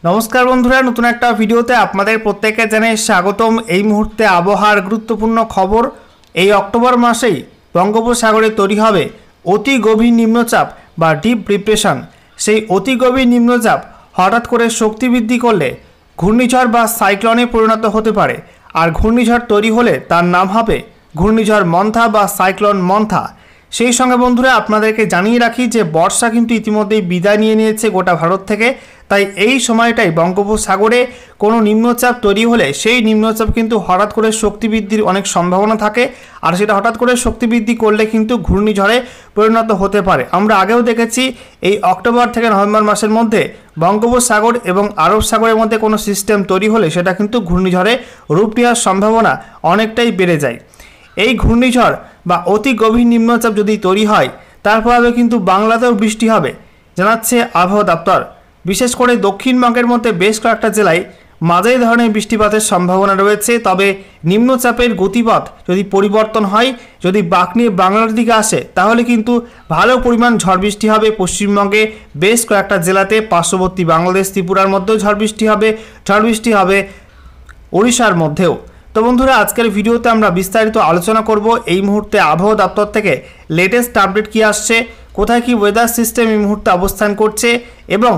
नमस्कार बंधुरा नतून एक भिडियोते आपनादेर प्रत्येकके जानाई स्वागतम। এই মুহূর্তে আবহাওয়ার গুরুত্বপূর্ণ খবর। এই অক্টোবর মাসেই বঙ্গোপসাগরে তৈরি হবে অতি গভীর নিম্নচাপ বা ডিপ ডিপ্রেশন। সেই অতি গভীর নিম্নচাপ হঠাৎ করে শক্তি বৃদ্ধি করলে ঘূর্ণিঝড় বা সাইক্লোনে পরিণত হতে পারে। আর ঘূর্ণিঝড় তৈরি হলে তার নাম হবে ঘূর্ণিঝড় মন্থা বা সাইক্লোন মন্থা। সেই সঙ্গে বন্ধুরা আপনাদেরকে জানিয়ে রাখি যে বর্ষা কিন্তু ইতিমধ্যেই বিদায় নিয়ে নিয়েছে গোটা ভারত থেকে। তাই এই সময়টাই বঙ্গোপসাগরে কোনো নিম্নচাপ তৈরি হলে সেই নিম্নচাপ কিন্তু হঠাৎ করে শক্তি বৃদ্ধির অনেক সম্ভাবনা থাকে। আর সেটা হঠাৎ করে শক্তি বৃদ্ধি করলে কিন্তু ঘূর্ণিঝড়ে পরিণত হতে পারে। আমরা আগেও দেখেছি এই অক্টোবর থেকে নভেম্বর মাসের মধ্যে বঙ্গোপসাগর এবং আরব সাগরের মধ্যে কোনো সিস্টেম তৈরি হলে সেটা কিন্তু ঘূর্ণিঝড়ে রূপ নেওয়ার সম্ভাবনা অনেকটাই বেড়ে যায়। এই ঘূর্ণিঝড় বা অতি গভীর নিম্নচাপ যদি তৈরি হয় তার প্রভাবে কিন্তু বাংলাতেও বৃষ্টি হবে জানাচ্ছে আবহাওয়া দপ্তর। বিশেষ করে দক্ষিণবঙ্গের মধ্যে বেশ কয়েকটা জেলায় মাঝারি ধরনের বৃষ্টিপাতের সম্ভাবনা রয়েছে। তবে নিম্নচাপের গতিপথ যদি পরিবর্তন হয়, যদি বাঁক নিয়ে বাংলার দিকে আসে, তাহলে কিন্তু ভালো পরিমাণ ঝড় বৃষ্টি হবে পশ্চিমবঙ্গে বেশ কয়েকটা জেলাতে। পার্শ্ববর্তী বাংলাদেশ ত্রিপুরার মধ্যেও ঝড় বৃষ্টি হবে ওড়িশার মধ্যেও। তো বন্ধুরা আজকের ভিডিওতে আমরা বিস্তারিত আলোচনা করব এই মুহূর্তে আবহাওয়া দপ্তর থেকে লেটেস্ট আপডেট কী আসছে, কোথায় কি ওয়েদার সিস্টেম এই মুহূর্তে অবস্থান করছে এবং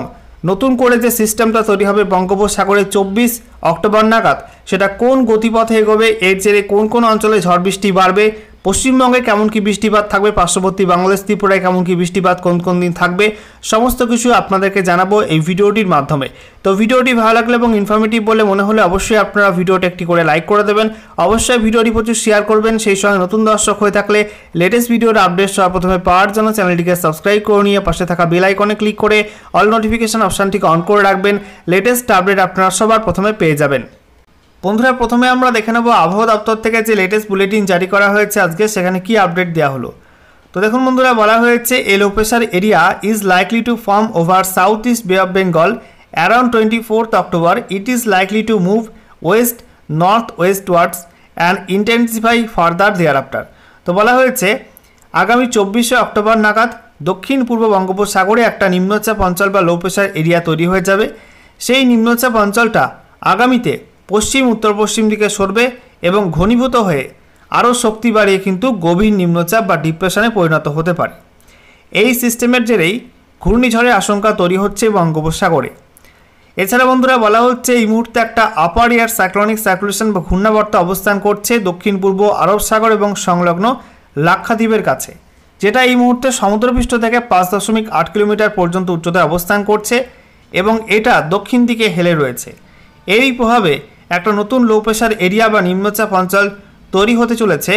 নতুন করে যে সিস্টেমটা তৈরি হবে বঙ্গোপসাগরে 24 অক্টোবর নাগাদ সেটা কোন গতিপথে এগোবে, এর জেরে কোন কোন অঞ্চলে ঝড় বৃষ্টি বাড়বে, পশ্চিমবঙ্গে কেমন কি বৃষ্টিপাত থাকবে, পার্শ্ববর্তী বাংলাদেশ ত্রিপুরায় কেমন কি বৃষ্টিপাত কোন কোন দিন থাকবে, সমস্ত কিছু আপনাদেরকে জানাবো এই ভিডিওটির মাধ্যমে। তো ভিডিওটি ভালো লাগলে এবং ইনফরমেটিভ বলে মনে হলে অবশ্যই আপনারা ভিডিওটি একটি করে লাইক করে দেবেন। অবশ্যই ভিডিওটি প্রচুর শেয়ার করবেন। সেই সঙ্গে নতুন দর্শক হয়ে থাকলে লেটেস্ট ভিডিওর আপডেট সবার প্রথমে পাওয়ার জন্য চ্যানেলটিকে সাবস্ক্রাইব করে নিয়ে পাশে থাকা বেল আইকনে ক্লিক করে অল নোটিফিকেশন অপশানটিকে অন করে রাখবেন। লেটেস্ট আপডেট আপনারা সবার প্রথমে পেয়ে যাবেন। বন্ধুরা প্রথমে আমরা দেখে নেব আবহাওয়া দপ্তর থেকে যে লেটেস্ট বুলেটিন জারি করা হয়েছে আজকে, সেখানে কি আপডেট দেওয়া হলো। তো দেখুন বন্ধুরা, বলা হয়েছে a low pressure area is likely to form over south east bay of Bengal around 24 October. It is likely to move west north westwards and intensify further thereafter. তো বলা হয়েছে আগামী 24 অক্টোবর নাগাদ দক্ষিণ পূর্ব বঙ্গোপসাগরে একটা নিম্নচাপ অঞ্চল বা লো প্রেশার এরিয়া তৈরি হয়ে যাবে। সেই নিম্নচাপ অঞ্চলটা আগামীতে পশ্চিম উত্তর পশ্চিম দিকে সরবে এবং ঘনীভূত হয়ে আরও শক্তি বাড়িয়ে কিন্তু গভীর নিম্নচাপ বা ডিপ্রেশনে পরিণত হতে পারে। এই সিস্টেমের জেরেই ঘূর্ণিঝড়ের আশঙ্কা তৈরি হচ্ছে বঙ্গোপসাগরে। এছাড়া বন্ধুরা বলা হচ্ছে এই মুহূর্তে একটা আপার এয়ার সাইক্লোনিক সার্কুলেশন বা ঘূর্ণাবর্ত অবস্থান করছে দক্ষিণ পূর্ব আরব সাগর এবং সংলগ্ন লাক্ষাদ্বীপের কাছে, যেটা এই মুহূর্তে সমুদ্রপৃষ্ঠ থেকে 5.8 কিলোমিটার পর্যন্ত উচ্চতায় অবস্থান করছে এবং এটা দক্ষিণ দিকে হেলে রয়েছে। এরই প্রভাবে একটা নতুন লো প্রেশার এরিয়া বা নিম্নচাপ অঞ্চল তৈরি হতে চলেছে।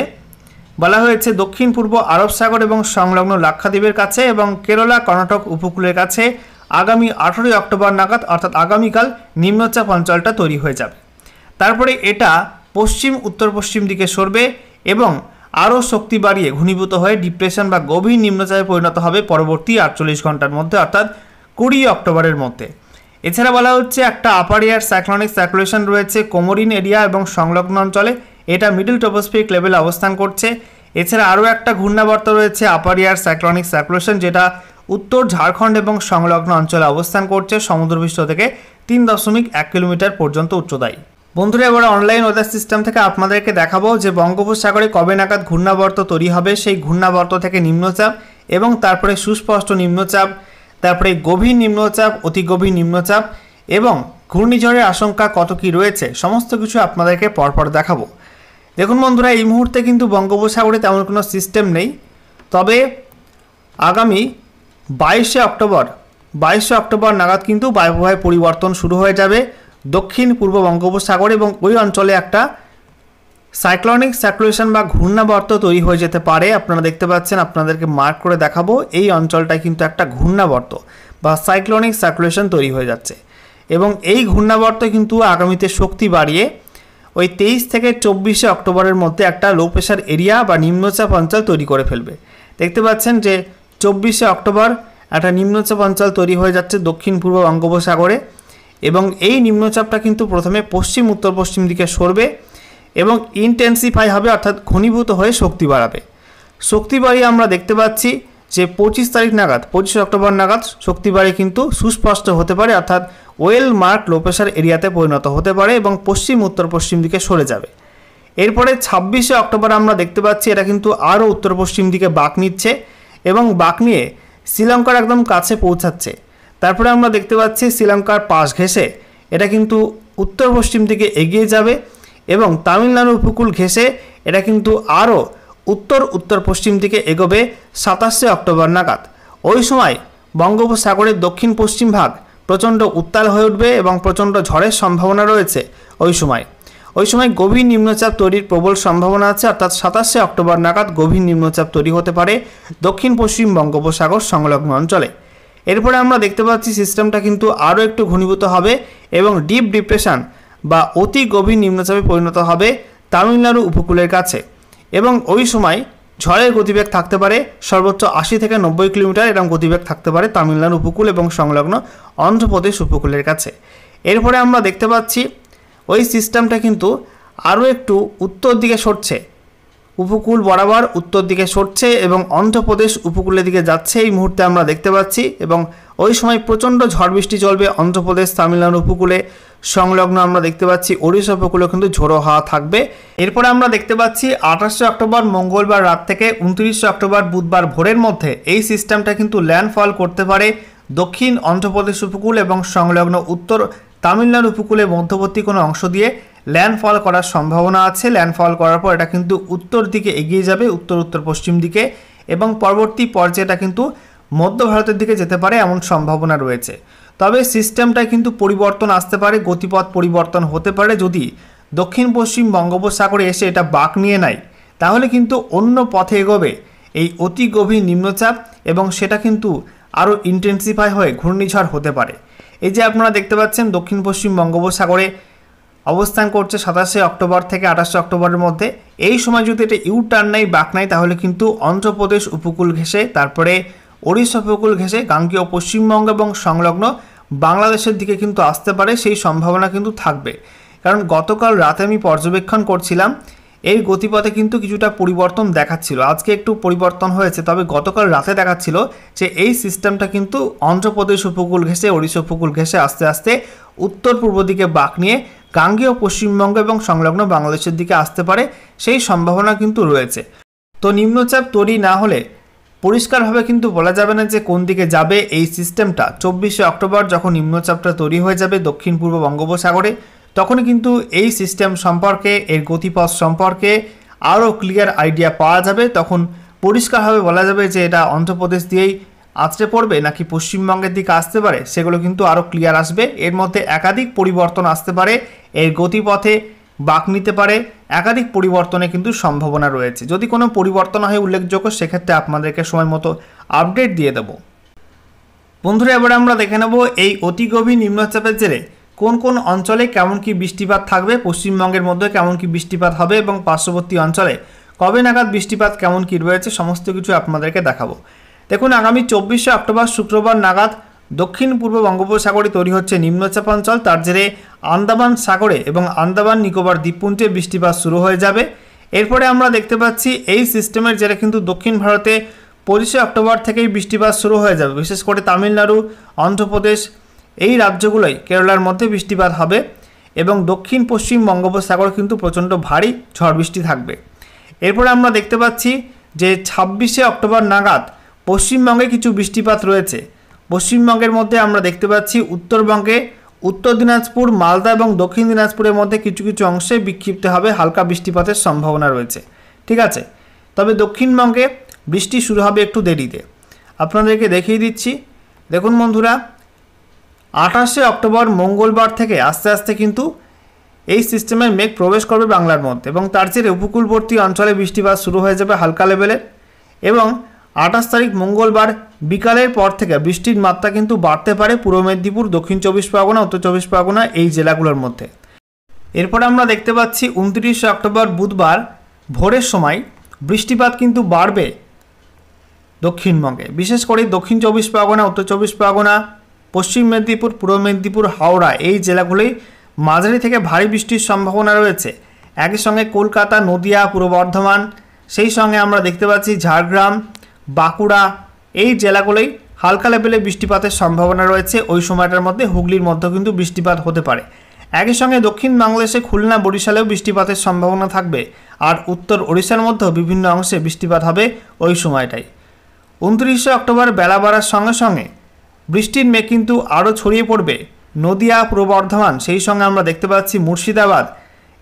বলা হয়েছে দক্ষিণ পূর্ব আরব সাগর এবং সংলগ্ন লাক্ষাদ্বীপের কাছে এবং কেরালা কর্ণাটক উপকূলের কাছে আগামী 18 অক্টোবর নাগাদ অর্থাৎ আগামীকাল নিম্নচাপ অঞ্চলটা তৈরি হয়ে যাবে। তারপরে এটা পশ্চিম উত্তর পশ্চিম দিকে সরবে এবং আরও শক্তি বাড়িয়ে ঘনীভূত হয়ে ডিপ্রেশন বা গভীর নিম্নচাপে পরিণত হবে পরবর্তী 48 ঘন্টার মধ্যে অর্থাৎ 20 অক্টোবরের মধ্যে। এছাড়া বলা হচ্ছে একটা আপার এয়ার সাইক্লোনিক সার্কুলেশন রয়েছে কোমোরিন এরিয়া এবং সংলগ্ন অঞ্চলে, এটা মিডল ট্রপোস্ফিয়ারিক লেভেলে অবস্থান করছে। এছাড়া আরও একটা ঘূর্ণাবর্ত রয়েছে আপার এয়ার সাইক্লোনিক সার্কুলেশন, যেটা উত্তর ঝাড়খণ্ড এবং সংলগ্ন অঞ্চলে অবস্থান করছে সমুদ্রপৃষ্ঠ থেকে 3.1 কিলোমিটার পর্যন্ত উচ্চতায়। বন্ধুরা এবার অনলাইন ওয়েদার সিস্টেম থেকে আপনাদেরকে দেখাবো যে বঙ্গোপসাগরে কবে নাগাদ ঘূর্ণাবর্ত তৈরি হবে, সেই ঘূর্ণাবর্ত থেকে নিম্নচাপ এবং তারপরে সুস্পষ্ট নিম্নচাপ, তারপরে গভীর নিম্নচাপ, অতি গভীর নিম্নচাপ এবং ঘূর্ণিঝড়ের আশঙ্কা কত কি রয়েছে সমস্ত কিছু আপনাদেরকে পরপর দেখাবো। দেখুন বন্ধুরা এই মুহূর্তে কিন্তু বঙ্গোপসাগরে তেমন কোনো সিস্টেম নেই। তবে আগামী 22 অক্টোবর নাগাদ কিন্তু বায়ুপ্রবাহের পরিবর্তন শুরু হয়ে যাবে দক্ষিণ পূর্ব বঙ্গোপসাগরে এবং ওই অঞ্চলে একটা সাইক্লোনিক সার্কুলেশন বা ঘূর্ণাবর্ত তৈরি হয়ে যেতে পারে। আপনারা দেখতে পাচ্ছেন, আপনাদেরকে মার্ক করে দেখাবো এই অঞ্চলটায় কিন্তু একটা ঘূর্ণাবর্ত বা সাইক্লোনিক সার্কুলেশন তৈরি হয়ে যাচ্ছে এবং এই ঘূর্ণাবর্ত কিন্তু আগামীতে শক্তি বাড়িয়ে ওই 23 থেকে 24 অক্টোবরের মধ্যে একটা লো প্রেশার এরিয়া বা নিম্নচাপ অঞ্চল তৈরি করে ফেলবে। দেখতে পাচ্ছেন যে 24 অক্টোবর একটা নিম্নচাপ অঞ্চল তৈরি হয়ে যাচ্ছে দক্ষিণ পূর্ব বঙ্গোপসাগরে এবং এই নিম্নচাপটা কিন্তু প্রথমে পশ্চিম উত্তর পশ্চিম দিকে সরবে এবং ইন্টেন্সিফাই হবে অর্থাৎ ঘনীভূত হয়ে শক্তি বাড়াবে। শক্তি বাড়িয়ে আমরা দেখতে পাচ্ছি যে 25 তারিখ নাগাদ 25 অক্টোবর নাগাদ শক্তি বাড়ি কিন্তু সুস্পষ্ট হতে পারে, অর্থাৎ ওয়েল মার্ক লো প্রেশার এরিয়াতে পরিণত হতে পারে এবং পশ্চিম উত্তর পশ্চিম দিকে সরে যাবে। এরপরে 26শে অক্টোবর আমরা দেখতে পাচ্ছি এটা কিন্তু আরও উত্তর পশ্চিম দিকে বাঁক নিচ্ছে এবং বাঁক নিয়ে শ্রীলঙ্কার একদম কাছে পৌঁছাচ্ছে। তারপরে আমরা দেখতে পাচ্ছি শ্রীলঙ্কার পাশ ঘেঁষে এটা কিন্তু উত্তর পশ্চিম দিকে এগিয়ে যাবে এবং তামিলনাড়ু উপকূল ঘেঁষে এটা কিন্তু আরও উত্তর উত্তর পশ্চিম দিকে এগোবে 27শে অক্টোবর নাগাদ। ওই সময় বঙ্গোপসাগরের দক্ষিণ পশ্চিম ভাগ প্রচণ্ড উত্তাল হয়ে উঠবে এবং প্রচণ্ড ঝড়ের সম্ভাবনা রয়েছে। ওই সময় গভীর নিম্নচাপ তৈরির প্রবল সম্ভাবনা আছে, অর্থাৎ 27শে অক্টোবর নাগাদ গভীর নিম্নচাপ তৈরি হতে পারে দক্ষিণ পশ্চিম বঙ্গোপসাগর সংলগ্ন অঞ্চলে। এরপরে আমরা দেখতে পাচ্ছি সিস্টেমটা কিন্তু আরও একটু ঘনীভূত হবে এবং ডিপ ডিপ্রেশন বা অতি গভীর নিম্নচাপে পরিণত হবে তামিলনাড়ু উপকূলের কাছে এবং ওই সময় ঝড়ের গতিবেগ থাকতে পারে সর্বোচ্চ 80 থেকে 90 কিলোমিটার, এরকম গতিবেগ থাকতে পারে তামিলনাড়ু উপকূল এবং সংলগ্ন অন্ধ্রপ্রদেশ উপকূলের কাছে। এরপরে আমরা দেখতে পাচ্ছি ওই সিস্টেমটা কিন্তু আরও একটু উত্তর দিকে সরছে, উপকূল বরাবর উত্তর দিকে সরছে এবং অন্ধ্রপ্রদেশ উপকূলের দিকে যাচ্ছে এই মুহূর্তে আমরা দেখতে পাচ্ছি এবং ওই সময় প্রচণ্ড ঝড় বৃষ্টি চলবে অন্ধ্রপ্রদেশ তামিলনাড়ু উপকূলে সংলগ্ন আমরা দেখতে পাচ্ছি ওড়িশা উপকূলে কিন্তু ঝোড়ো হাওয়া থাকবে। এরপরে আমরা দেখতে পাচ্ছি 28শে অক্টোবর মঙ্গলবার রাত থেকে 29শে অক্টোবর বুধবার ভোরের মধ্যে এই সিস্টেমটা কিন্তু ল্যান্ডফল করতে পারে দক্ষিণ অন্ধ্রপ্রদেশ উপকূল এবং সংলগ্ন উত্তর তামিলনাড়ু উপকূলের মধ্যবর্তী কোনো অংশ দিয়ে ল্যান্ডফল করার সম্ভাবনা আছে। ল্যান্ডফল করার পর এটা কিন্তু উত্তর দিকে এগিয়ে যাবে উত্তর উত্তর পশ্চিম দিকে এবং পরবর্তী পর্যায়ে এটা কিন্তু মধ্য ভারতের দিকে যেতে পারে এমন সম্ভাবনা রয়েছে। তবে সিস্টেমটায় কিন্তু পরিবর্তন আসতে পারে, গতিপথ পরিবর্তন হতে পারে। যদি দক্ষিণ পশ্চিম বঙ্গোপসাগরে এসে এটা বাঁক নিয়ে নেয় তাহলে কিন্তু অন্য পথে এগোবে এই অতি গভীর নিম্নচাপ এবং সেটা কিন্তু আরও ইন্টেন্সিফাই হয়ে ঘূর্ণিঝড় হতে পারে। এই যে আপনারা দেখতে পাচ্ছেন দক্ষিণ পশ্চিম বঙ্গোপসাগরে অবস্থান করছে 27শে অক্টোবর থেকে 28শে অক্টোবরের মধ্যে। এই সময় যদি এটা ইউ টার্ন নেয় বাঁক নেয় তাহলে কিন্তু অন্ধ্রপ্রদেশ উপকূল ঘেঁষে তারপরে ওড়িশা উপকূল ঘেঁষে গাঙ্গেয় পশ্চিমবঙ্গ এবং সংলগ্ন বাংলাদেশের দিকে কিন্তু আসতে পারে, সেই সম্ভাবনা কিন্তু থাকবে। কারণ গতকাল রাতে আমি পর্যবেক্ষণ করছিলাম এর গতিপথে কিন্তু কিছুটা পরিবর্তন দেখাচ্ছিল, আজকে একটু পরিবর্তন হয়েছে, তবে গতকাল রাতে দেখাচ্ছিল যে এই সিস্টেমটা কিন্তু অন্ধ্রপ্রদেশ উপকূল ঘেঁষে ওড়িশা উপকূল ঘেঁষে আস্তে আস্তে উত্তর পূর্ব দিকে বাঁক নিয়ে গাঙ্গেয় পশ্চিমবঙ্গ এবং সংলগ্ন বাংলাদেশের দিকে আসতে পারে, সেই সম্ভাবনা কিন্তু রয়েছে। তো নিম্নচাপ তৈরি না হলে পরিষ্কারভাবে কিন্তু বলা যাবে না যে কোন দিকে যাবে এই সিস্টেমটা। 24শে অক্টোবর যখন নিম্নচাপটা তৈরি হয়ে যাবে দক্ষিণ পূর্ব বঙ্গোপসাগরে তখনই কিন্তু এই সিস্টেম সম্পর্কে এর গতিপথ সম্পর্কে আরও ক্লিয়ার আইডিয়া পাওয়া যাবে। তখন পরিষ্কারভাবে বলা যাবে যে এটা অন্ধ্রপ্রদেশ দিয়েই আছড়ে পড়বে নাকি পশ্চিমবঙ্গের দিকে আসতে পারে, সেগুলো কিন্তু আরও ক্লিয়ার আসবে। এর মধ্যে একাধিক পরিবর্তন আসতে পারে, এর গতিপথে বাঁক নিতে পারে, একাধিক পরিবর্তনে কিন্তু সম্ভাবনা রয়েছে। যদি কোনো পরিবর্তন হয় উল্লেখযোগ্য সেক্ষেত্রে আপনাদেরকে সময় মতো আপডেট দিয়ে দেব। বন্ধুরা এবারে আমরা দেখে নেব এই অতি গভীর নিম্নচাপের জেরে কোন কোন অঞ্চলে কেমন কি বৃষ্টিপাত থাকবে, পশ্চিমবঙ্গের মধ্যে কেমন কি বৃষ্টিপাত হবে এবং পার্শ্ববর্তী অঞ্চলে কবে নাগাদ বৃষ্টিপাত কেমন কি রয়েছে সমস্ত কিছু আপনাদেরকে দেখাবো। দেখুন আগামী 24শে অক্টোবর শুক্রবার নাগাদ দক্ষিণ পূর্ব বঙ্গোপসাগরে তৈরি হচ্ছে নিম্নচাপ অঞ্চল, তার জেরে আন্দামান সাগরে এবং আন্দামান নিকোবর দ্বীপপুঞ্জে বৃষ্টিপাত শুরু হয়ে যাবে। এরপরে আমরা দেখতে পাচ্ছি এই সিস্টেমের জেরে কিন্তু দক্ষিণ ভারতে 25শে অক্টোবর থেকেই বৃষ্টিপাত শুরু হয়ে যাবে, বিশেষ করে তামিলনাড়ু, অন্ধ্রপ্রদেশ এই রাজ্যগুলোই কেরালার মধ্যে বৃষ্টিপাত হবে এবং দক্ষিণ পশ্চিম বঙ্গোপসাগর কিন্তু প্রচণ্ড ভারী ঝড় বৃষ্টি থাকবে। এরপরে আমরা দেখতে পাচ্ছি যে 26শে অক্টোবর নাগাদ পশ্চিমবঙ্গে কিছু বৃষ্টিপাত রয়েছে। পশ্চিমবঙ্গের মধ্যে আমরা দেখতে পাচ্ছি উত্তরবঙ্গে উত্তর দিনাজপুর, মালদা এবং দক্ষিণ দিনাজপুরের মধ্যে কিছু কিছু অংশে বিক্ষিপ্তভাবে হালকা বৃষ্টিপাতের সম্ভাবনা রয়েছে, ঠিক আছে। তবে দক্ষিণবঙ্গে বৃষ্টি শুরু হবে একটু দেরিতে, আপনাদেরকে দেখিয়ে দিচ্ছি। দেখুন বন্ধুরা 28শে অক্টোবর মঙ্গলবার থেকে আস্তে আস্তে কিন্তু এই সিস্টেমের মেঘ প্রবেশ করবে বাংলার মধ্যে এবং তার জেরে উপকূলবর্তী অঞ্চলে বৃষ্টিপাত শুরু হয়ে যাবে হালকা লেভেলের এবং 28 তারিখ মঙ্গলবার বিকালের পর থেকে বৃষ্টির মাত্রা কিন্তু বাড়তে পারে পূর্ব মেদিনীপুর, দক্ষিণ 24 পরগনা, উত্তর 24 পরগনা এই জেলাগুলোর মধ্যে। এরপরে আমরা দেখতে পাচ্ছি 29শে অক্টোবর বুধবার ভোরের সময় বৃষ্টিপাত কিন্তু বাড়বে দক্ষিণবঙ্গে, বিশেষ করে দক্ষিণ 24 পরগনা, উত্তর 24 পরগনা, পশ্চিম মেদিনীপুর, পূর্ব মেদিনীপুর, হাওড়া এই জেলাগুলোই মাঝারি থেকে ভারী বৃষ্টির সম্ভাবনা রয়েছে। একই সঙ্গে কলকাতা, নদিয়া, পূর্ব বর্ধমান, সেই সঙ্গে আমরা দেখতে পাচ্ছি ঝাড়গ্রাম, বাঁকুড়া, এই জেলাগুলোই হালকা লেভেলে বৃষ্টিপাতের সম্ভাবনা রয়েছে। ওই সময়টার মধ্যে হুগলির মধ্যে কিন্তু বৃষ্টিপাত হতে পারে। একই সঙ্গে দক্ষিণ বাংলাদেশে খুলনা বরিশালেও বৃষ্টিপাতের সম্ভাবনা থাকবে। আর উত্তর ওড়িশার মধ্যেও বিভিন্ন অংশে বৃষ্টিপাত হবে ওই সময়টাই। 29শে অক্টোবর বেলা বাড়ার সঙ্গে সঙ্গে বৃষ্টির মেঘ কিন্তু আরও ছড়িয়ে পড়বে নদিয়া, পূর্ব বর্ধমান, সেই সঙ্গে আমরা দেখতে পাচ্ছি মুর্শিদাবাদ,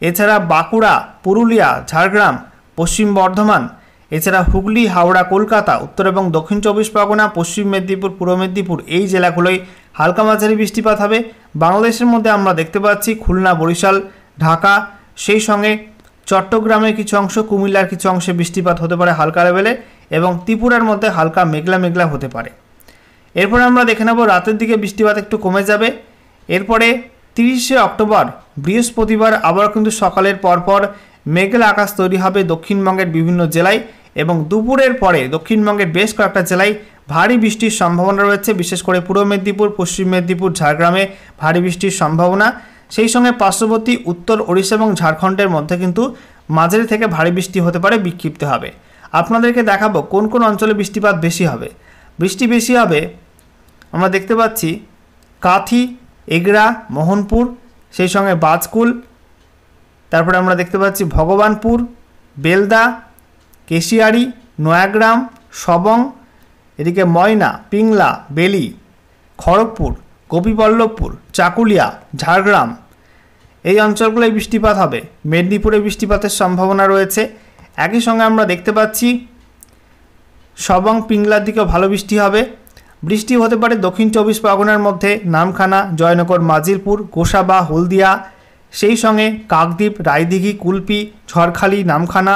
এছাড়া বাঁকুড়া, পুরুলিয়া, ঝাড়গ্রাম, পশ্চিম বর্ধমান, এছাড়া হুগলি, হাওড়া, কলকাতা, উত্তর এবং দক্ষিণ 24 পরগনা, পশ্চিম মেদিনীপুর, পূর্ব মেদিনীপুর, এই জেলাগুলোই হালকা মাঝারি বৃষ্টিপাত হবে। বাংলাদেশের মধ্যে আমরা দেখতে পাচ্ছি খুলনা, বরিশাল, ঢাকা, সেই সঙ্গে চট্টগ্রামের কিছু অংশ, কুমিল্লার কিছু অংশে বৃষ্টিপাত হতে পারে হালকা লেভেলে, এবং ত্রিপুরার মধ্যে হালকা মেঘলা মেঘলা হতে পারে। এরপরে আমরা দেখে নেব রাতের দিকে বৃষ্টিপাত একটু কমে যাবে। এরপরে 30শে অক্টোবর বৃহস্পতিবার আবার কিন্তু সকালের পরপর মেঘলা আকাশ তৈরি হবে দক্ষিণবঙ্গের বিভিন্ন জেলায়, এবং দুপুরের পরে দক্ষিণবঙ্গের বেশ কয়েকটা জেলায় ভারী বৃষ্টির সম্ভাবনা রয়েছে। বিশেষ করে পূর্ব মেদিনীপুর, পশ্চিম মেদিনীপুর, ঝাড়গ্রামে ভারী বৃষ্টির সম্ভাবনা। সেই সঙ্গে পার্শ্ববর্তী উত্তর ওড়িশা এবং ঝাড়খণ্ডের মধ্যে কিন্তু মাঝারি থেকে ভারী বৃষ্টি হতে পারে, বিক্ষিপ্ত হবে। আপনাদেরকে দেখাবো কোন কোন অঞ্চলে বৃষ্টিপাত বেশি হবে। বৃষ্টি বেশি হবে আমরা দেখতে পাচ্ছি কাথি, এগরা, মোহনপুর, সেই সঙ্গে বাজকুল, তারপরে আমরা দেখতে পাচ্ছি ভগবানপুর, বেলদা, কেশিয়ারি, নয়াগ্রাম, সবং, এদিকে ময়না, পিংলা, বেলি, খড়গপুর, গোপীবল্লভপুর, চাকুলিয়া, ঝাড়গ্রাম, এই অঞ্চলগুলোয় বৃষ্টিপাত হবে। মেদিনীপুরে বৃষ্টিপাতের সম্ভাবনা রয়েছে। একই সঙ্গে আমরা দেখতে পাচ্ছি সবং, পিংলার দিকেও ভালো বৃষ্টি হবে। বৃষ্টি হতে পারে দক্ষিণ 24 পরগনার মধ্যে নামখানা, জয়নগর, মাজিলপুর, গোসাবা, হলদিয়া, সেই সঙ্গে কাকদ্বীপ, রায়দিঘি, কুলপি, ঝড়খালি, নামখানা,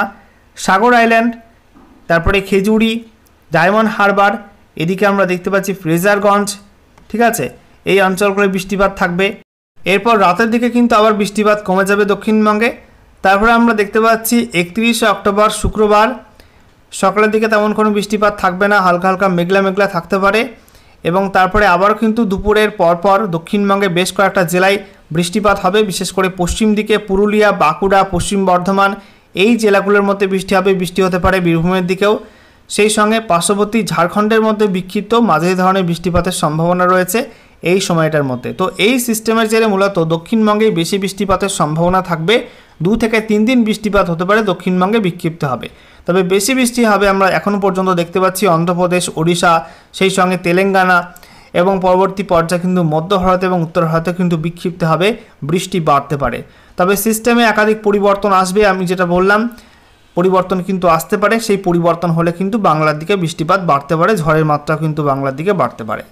সাগর আইল্যান্ড, তারপরে খেজুরি, ডায়মন্ড হারবার, এদিকে আমরা দেখতে পাচ্ছি ফ্রেজারগঞ্জ। ঠিক আছে, এই অঞ্চলগুলোয় বৃষ্টিপাত থাকবে। এরপর রাতের দিকে কিন্তু আবার বৃষ্টিপাত কমে যাবে দক্ষিণবঙ্গে। তারপরে আমরা দেখতে পাচ্ছি 31শে অক্টোবর শুক্রবার সকালের দিকে তেমন কোনো বৃষ্টিপাত থাকবে না, হালকা হালকা মেঘলা মেঘলা থাকতে পারে। এবং তারপরে আবারও কিন্তু দুপুরের পরপর দক্ষিণবঙ্গে বেশ কয়েকটা জেলায় বৃষ্টিপাত হবে। বিশেষ করে পশ্চিম দিকে পুরুলিয়া, বাঁকুড়া, পশ্চিম বর্ধমান, এই জেলাগুলোর মধ্যে বৃষ্টি হবে। বৃষ্টি হতে পারে বীরভূমের দিকেও। সেই সঙ্গে পার্শ্ববর্তী ঝাড়খণ্ডের মধ্যে বিক্ষিপ্ত মাঝারি ধরনের বৃষ্টিপাতের সম্ভাবনা রয়েছে এই সময়টার মধ্যে। তো এই সিস্টেমের জেরে মূলত দক্ষিণবঙ্গেই বেশি বৃষ্টিপাতের সম্ভাবনা থাকবে। 2 থেকে 3 দিন বৃষ্টিপাত হতে পারে, দক্ষিণবঙ্গে বিক্ষিপ্ত হবে। তবে বেশি বৃষ্টি হবে আমরা এখনও পর্যন্ত দেখতে পাচ্ছি অন্ধ্রপ্রদেশ, ওড়িশা, সেই সঙ্গে তেলেঙ্গানা, এবং পরবর্তী পর্যায়ে কিন্তু মধ্য ভারত এবং উত্তর ভারতে কিন্তু বিক্ষিপ্ত হবে, বৃষ্টি বাড়তে পারে। তবে সিস্টেমে একাধিক পরিবর্তন আসবে। আমি যেটা বললাম পরিবর্তন কিন্তু আসতে পারে। সেই পরিবর্তন হলে কিন্তু বাংলার দিকে বৃষ্টিপাত বাড়তে পারে, ঝড়ের মাত্রা কিন্তু বাংলার দিকে বাড়তে পারে।